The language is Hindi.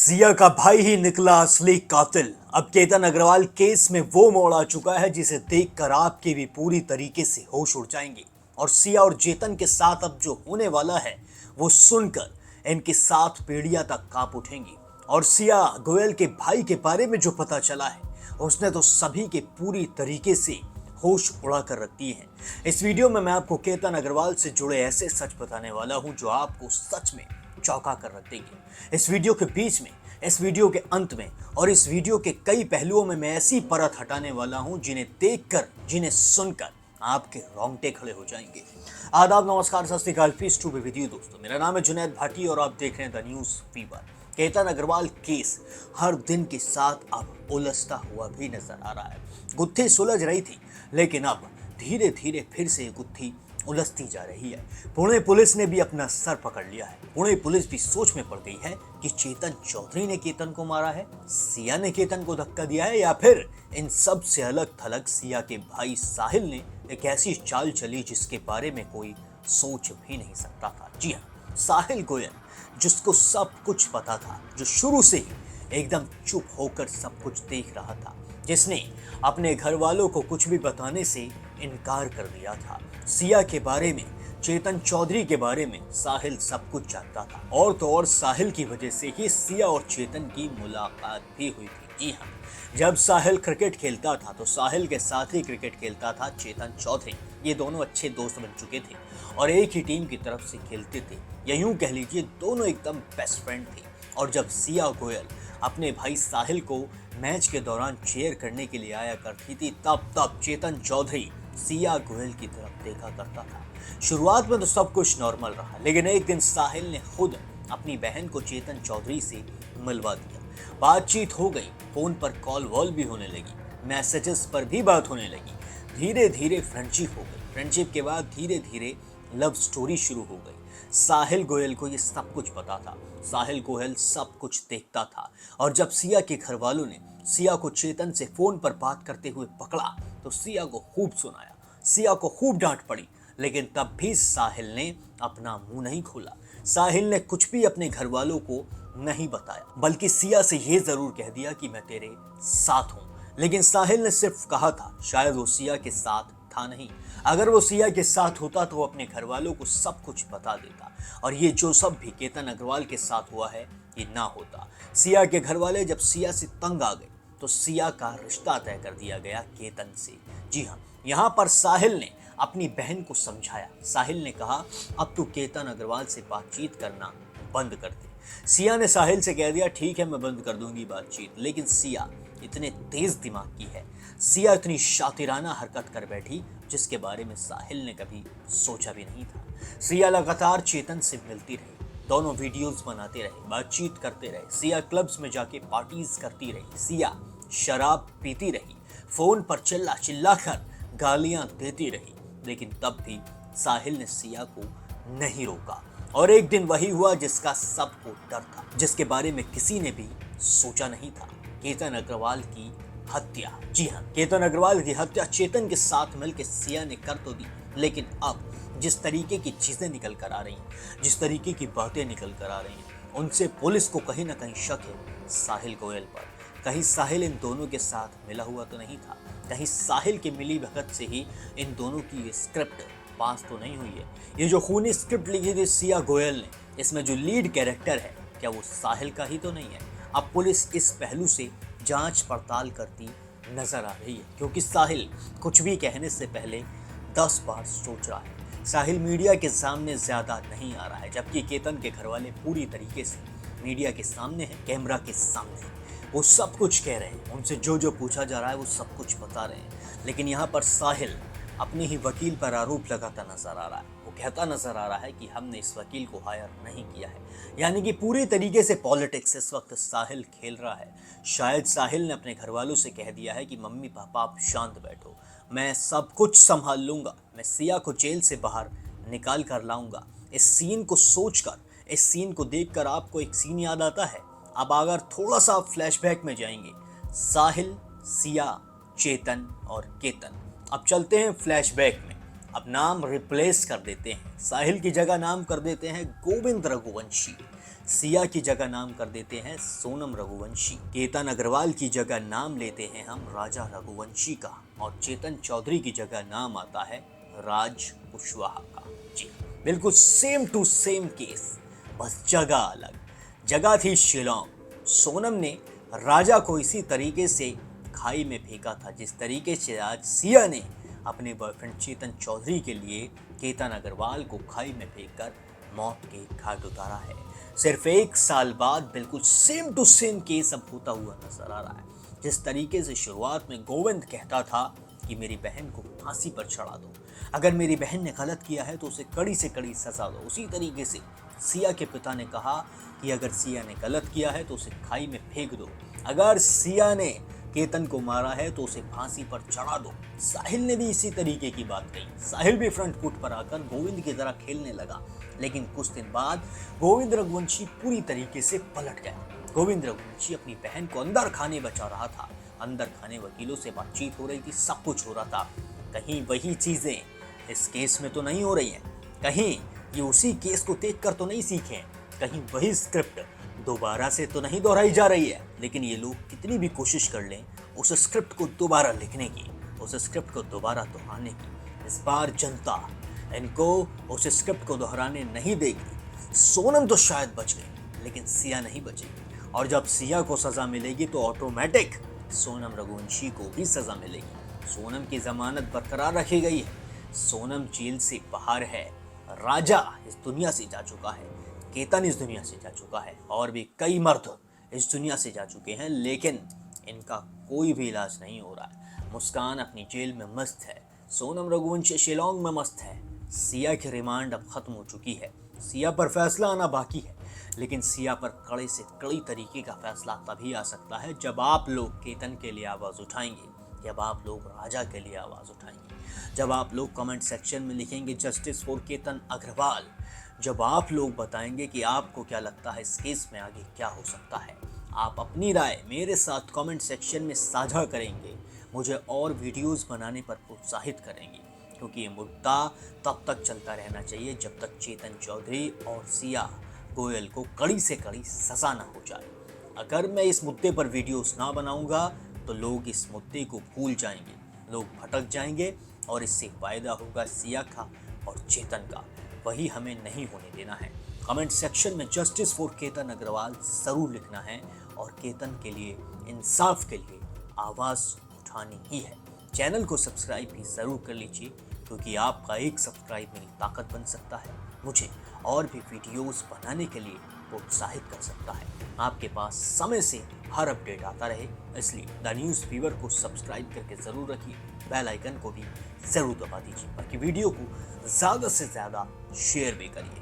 सिया का भाई ही निकला असली कातिल। अब केतन अग्रवाल केस में वो मोड़ आ चुका है जिसे देखकर आपके भी पूरी तरीके से होश उड़ जाएंगे। और सिया और चेतन के साथ अब जो होने वाला है वो सुनकर इनकी 7 पीढ़ियां तक कांप उठेंगी। और सिया गोयल के भाई के बारे में जो पता चला है उसने तो सभी के पूरी तरीके से होश उड़ा कर रख दिए हैं। इस वीडियो में मैं आपको केतन अग्रवाल से जुड़े ऐसे सच बताने वाला हूं जो आपको सच में चौंका कर रख देंगे। इस वीडियो के बीच में, इस वीडियो के अंत में और इस वीडियो के कई पहलुओं में मैं ऐसी परत हटाने वाला हूं जिन्हें देखकर, जिन्हें सुनकर आपके रोंगटे खड़े हो जाएंगे। आदाब, नमस्कार, Sat Sri Akal, peace to be with you दोस्तों। मेरा नाम है जुनैद भाटी और आप देख रहे हैं the news fever. Ketan Agarwal case हर दिन के साथ अब उलझता हुआ भी नजर आ रहा है। गुत्थी सुलझ रही थी लेकिन अब धीरे धीरे फिर से गुत्थी उलझती जा रही है। पुणे पुलिस ने भी अपना सर पकड़ लिया है। पुणे पुलिस भी सोच में पड़ गई है कि चेतन चौधरी ने केतन को मारा है, सिया ने केतन को धक्का दिया है, या फिर इन सब से अलग थलग सिया के भाई साहिल ने एक ऐसी चाल चली जिसके बारे में कोई सोच भी नहीं सकता था। जी हाँ, साहिल गोयल, जिसको सब कुछ पता था, जो शुरू से ही एकदम चुप होकर सब कुछ देख रहा था, जिसने अपने घर वालों को कुछ भी बताने से इनकार कर दिया था। सिया के बारे में, चेतन चौधरी के बारे में साहिल सब कुछ जानता था। और तो और साहिल की वजह से ही सिया और चेतन की मुलाकात भी हुई थी। जी हाँ, जब साहिल क्रिकेट खेलता था तो साहिल के साथ ही क्रिकेट खेलता था चेतन चौधरी। ये दोनों अच्छे दोस्त बन चुके थे और एक ही टीम की तरफ से खेलते थे, या यूं कह लीजिए दोनों एकदम बेस्ट फ्रेंड थे। और जब सिया गोयल अपने भाई साहिल को मैच के दौरान चेयर करने के लिए आया करती थी, तब चेतन चौधरी सिया गोयल की तरफ देखा करता था। शुरुआत में तो सब कुछ नॉर्मल रहा, लेकिन एक दिन साहिल ने खुद अपनी बहन को चेतन चौधरी से मिलवा दिया। बातचीत हो गई, फोन पर कॉल वॉल भी होने लगी, मैसेजेस पर भी बात होने लगी। धीरे धीरे फ्रेंडशिप हो गई। फ्रेंडशिप के बाद धीरे धीरे लव स्टोरी शुरू हो गई। साहिल गोयल को ये सब कुछ पता था, साहिल गोयल सब कुछ देखता था। और जब सिया के घर वालों ने सिया को चेतन से फोन पर बात करते हुए पकड़ा तो सिया को खूब सुनाया, सिया को खूब डांट पड़ी, लेकिन तब भी साहिल ने अपना मुंह नहीं खोला। साहिल ने कुछ भी अपने घर वालों को नहीं बताया, बल्कि सिया से ये जरूर कह दिया कि मैं तेरे साथ हूं। लेकिन साहिल ने सिर्फ कहा था, शायद वो सिया के साथ था नहीं। अगर वो सिया के साथ होता तो वो अपने घर वालों को सब कुछ बता देता, और ये जो सब भी केतन अग्रवाल के साथ हुआ है ये ना होता। सिया के घर वाले जब सिया से तंग आ गए तो सिया का रिश्ता तय कर दिया गया केतन से। जी हाँ, यहाँ पर साहिल ने अपनी बहन को समझाया। साहिल ने कहा, अब तू केतन अग्रवाल से बातचीत करना बंद कर दे। सिया ने साहिल से कह दिया, ठीक है मैं बंद कर दूंगी बातचीत। लेकिन सिया इतने तेज दिमाग की है, सिया इतनी शातिराना हरकत कर बैठी जिसके बारे में साहिल ने कभी सोचा भी नहीं था। सिया लगातार चेतन से मिलती रही, दोनों वीडियोस बनाते रहे, बातचीत करते रहे। सिया क्लब्स में जाके पार्टीज करती रही, सिया शराब पीती रही, फोन पर चिल्ला चिल्ला कर गालियां देती रही। लेकिन तब भी साहिल ने सिया को नहीं रोका। और एक दिन वही हुआ जिसका सबको डर था, जिसके बारे में किसी ने भी सोचा नहीं था, केतन अग्रवाल की हत्या। जी हाँ, केतन अग्रवाल की हत्या चेतन के साथ मिलकर सिया ने कर तो दी, लेकिन अब जिस तरीके की चीजें निकल कर आ रही हैं, जिस तरीके की बातें निकल कर आ रही हैं, उनसे पुलिस को कहीं ना कहीं शक है साहिल गोयल पर। कहीं साहिल इन दोनों के साथ मिला हुआ तो नहीं था, कहीं साहिल के मिली भगत से ही इन दोनों की ये स्क्रिप्ट पास तो नहीं हुई है। ये जो खूनी स्क्रिप्ट लिखी थी सिया गोयल ने, इसमें जो लीड कैरेक्टर है क्या वो साहिल का ही तो नहीं है? अब पुलिस इस पहलू से जांच पड़ताल करती नजर आ रही है, क्योंकि साहिल कुछ भी कहने से पहले 10 बार सोच रहा है। साहिल मीडिया के सामने ज्यादा नहीं आ रहा है, जबकि केतन के घर वाले पूरी तरीके से मीडिया के सामने है, कैमरा के सामने है। वो सब कुछ कह रहे हैं, उनसे जो जो पूछा जा रहा है वो सब कुछ बता रहे हैं। लेकिन यहाँ पर साहिल अपने ही वकील पर आरोप लगाता नजर आ रहा है। वो कहता नजर आ रहा है कि हमने इस वकील को हायर नहीं किया है। यानी कि पूरी तरीके से पॉलिटिक्स इस वक्त साहिल खेल रहा है। शायद साहिल ने अपने घर वालों से कह दिया है कि मम्मी पापा आप शांत बैठो, मैं सब कुछ संभाल लूंगा, मैं सिया को जेल से बाहर निकाल कर लाऊंगा। इस सीन को सोचकर, इस सीन को देखकर आपको एक सीन याद आता है। अब अगर थोड़ा सा फ्लैशबैक में जाएंगे, साहिल, सिया, चेतन और केतन। अब चलते हैं फ्लैशबैक में। अब नाम रिप्लेस कर देते हैं, साहिल की जगह नाम कर देते हैं गोविंद रघुवंशी। सिया की जगह नाम कर देते हैं सोनम रघुवंशी। केतन अग्रवाल की जगह नाम लेते हैं हम राजा रघुवंशी का, और चेतन चौधरी की जगह नाम आता है राज कुशवाहा का। जी बिल्कुल सेम टू सेम केस, बस जगह अलग। जगह थी शिलोंग। सोनम ने राजा को इसी तरीके से खाई में फेंका था जिस तरीके से आज सिया ने अपने बॉयफ्रेंड चेतन चौधरी के लिए केतन अग्रवाल को खाई में फेंककर मौत के घाट उतारा है। सिर्फ 1 साल बाद बिल्कुल सेम टू सेम केस अब होता हुआ नजर आ रहा है। जिस तरीके से शुरुआत में गोविंद कहता था कि मेरी बहन को फांसी पर चढ़ा दो, अगर मेरी बहन ने गलत किया है तो उसे कड़ी से कड़ी सजा दो, उसी तरीके से सिया के पिता ने कहा कि अगर सिया ने गलत किया है तो उसे खाई में फेंक दो, अगर सिया ने केतन को मारा है तो उसे फांसी पर चढ़ा दो। साहिल ने भी इसी तरीके की बात कही। साहिल भी फ्रंट फुट पर आकर गोविंद की तरह खेलने लगा, लेकिन कुछ दिन बाद गोविंद रघुवंशी पूरी तरीके से पलट गया। गोविंद रघुवंशी अपनी बहन को अंदर खाने बचा रहा था। अंदर खाने वकीलों से बातचीत हो रही थी, सब कुछ हो रहा था। कहीं वही चीजें इस केस में तो नहीं हो रही हैं, कहीं ये उसी केस को देखकर तो नहीं सीखे हैं, कहीं वही स्क्रिप्ट दोबारा से तो नहीं दोहराई जा रही है। लेकिन ये लोग कितनी भी कोशिश कर लें उस स्क्रिप्ट को दोबारा लिखने की, उस स्क्रिप्ट को दोबारा दोहराने की, इस बार जनता इनको उस स्क्रिप्ट को दोहराने नहीं देगी। सोनम तो शायद बच गई, लेकिन सिया नहीं बचेगी, और जब सिया को सजा मिलेगी तो ऑटोमेटिक सोनम रघुवंशी को भी सजा मिलेगी। सोनम की जमानत बरकरार रखी गई है, सोनम जेल से बाहर है, राजा इस दुनिया से जा चुका है, केतन इस दुनिया से जा चुका है, और भी कई मर्द इस दुनिया से जा चुके हैं, लेकिन इनका कोई भी इलाज नहीं हो रहा है। मुस्कान अपनी जेल में मस्त है, सोनम रघुवंशी शिलोंग में मस्त है। सिया की रिमांड अब खत्म हो चुकी है, सिया पर फैसला आना बाकी है, लेकिन सिया पर कड़े से कड़ी तरीके का फैसला तभी आ सकता है जब आप लोग केतन के लिए आवाज़ उठाएंगे, जब आप लोग राजा के लिए आवाज़ उठाएंगे, जब आप लोग कमेंट सेक्शन में लिखेंगे जस्टिस फॉर केतन अग्रवाल, जब आप लोग बताएंगे कि आपको क्या लगता है इस केस में आगे क्या हो सकता है। आप अपनी राय मेरे साथ कमेंट सेक्शन में साझा करेंगे, मुझे और वीडियोस बनाने पर प्रोत्साहित करेंगे, क्योंकि ये मुद्दा तब तक चलता रहना चाहिए जब तक चेतन चौधरी और सिया गोयल को कड़ी से कड़ी सजा ना हो जाए। अगर मैं इस मुद्दे पर वीडियोस ना बनाऊंगा तो लोग इस मुद्दे को भूल जाएंगे, लोग भटक जाएंगे, और इससे फायदा होगा सिया का और चेतन का। वही हमें नहीं होने देना है। कमेंट सेक्शन में जस्टिस फॉर केतन अग्रवाल जरूर लिखना है, और केतन के लिए, इंसाफ के लिए आवाज़ उठानी ही है। चैनल को सब्सक्राइब भी ज़रूर कर लीजिए, क्योंकि आपका एक सब्सक्राइब मेरी ताकत बन सकता है, मुझे और भी वीडियोस बनाने के लिए प्रोत्साहित कर सकता है। आपके पास समय से हर अपडेट आता रहे, इसलिए द न्यूज़ फीवर को सब्सक्राइब करके ज़रूर रखिए, बेल आइकन को भी ज़रूर दबा दीजिए, बाकी वीडियो को ज़्यादा से ज़्यादा शेयर भी करिए।